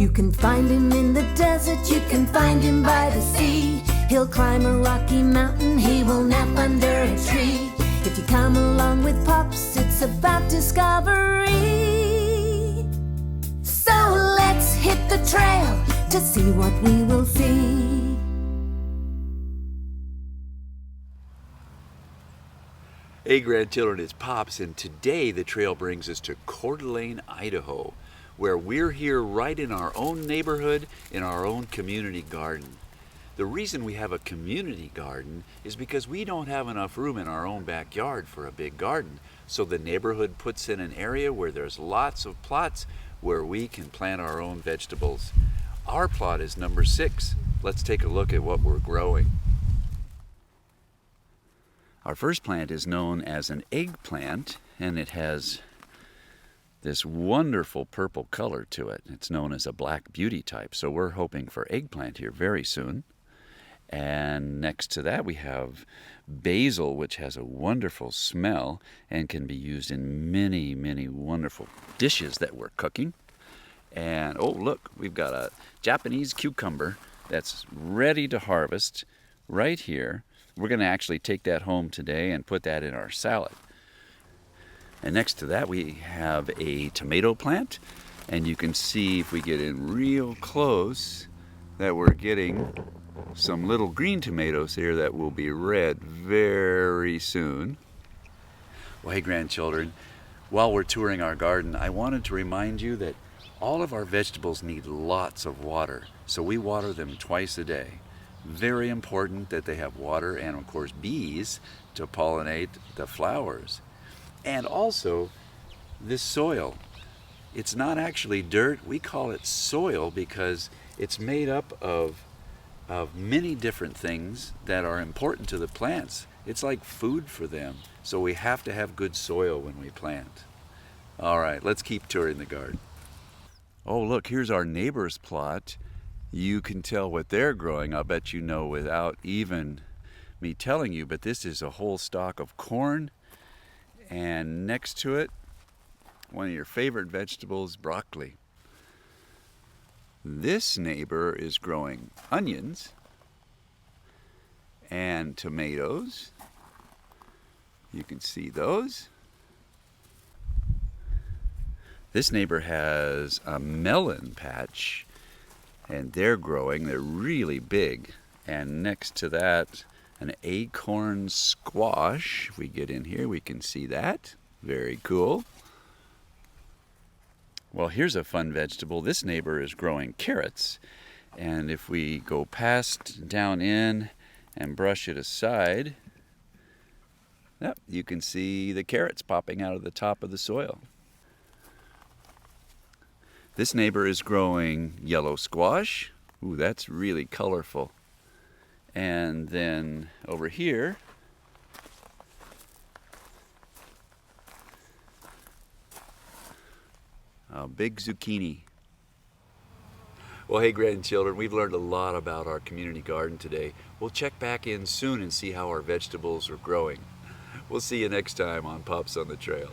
You can find him in the desert, you can find him by the sea. He'll climb a rocky mountain, he will nap under a tree. If you come along with Pops, it's about discovery. So let's hit the trail to see what we will see. Hey grandchildren, it's Pops, and today the trail brings us to Coeur D'Alene, Idaho, where we're here right in our own neighborhood, in our own community garden. The reason we have a community garden is because we don't have enough room in our own backyard for a big garden. So the neighborhood puts in an area where there's lots of plots where we can plant our own vegetables. Our plot is number 6. Let's take a look at what we're growing. Our first plant is known as an eggplant, and it has this wonderful purple color to it. It's known as a black beauty type, so we're hoping for eggplant here very soon. And next to that we have basil, which has a wonderful smell and can be used in many, many wonderful dishes that we're cooking. And oh look, we've got a Japanese cucumber that's ready to harvest right here. We're going to actually take that home today and put that in our salad. And next to that we have a tomato plant, and you can see if we get in real close that we're getting some little green tomatoes here that will be red very soon. Well, hey grandchildren, while we're touring our garden, I wanted to remind you that all of our vegetables need lots of water, so we water them twice a day. Very important that they have water and of course bees to pollinate the flowers. And also this soil, it's not actually dirt, we call it soil because it's made up of many different things that are important to the plants. It's like food for them, so we have to have good soil when we plant. All right, let's keep touring the garden. Oh look, here's our neighbor's plot. You can tell what they're growing, I'll bet you know without even me telling you, but this is a whole stalk of corn, and next to it, one of your favorite vegetables, broccoli. This neighbor is growing onions and tomatoes. You can see those. This neighbor has a melon patch, and they're growing, they're really big. And next to that, an acorn squash. If we get in here, we can see that. Very cool. Well, here's a fun vegetable. This neighbor is growing carrots. And if we go past down in and brush it aside, yep, you can see the carrots popping out of the top of the soil. This neighbor is growing yellow squash. Ooh, that's really colorful. And then over here, a big zucchini. Well, hey grandchildren, we've learned a lot about our community garden today. We'll check back in soon and see how our vegetables are growing. We'll see you next time on Pops on the Trail.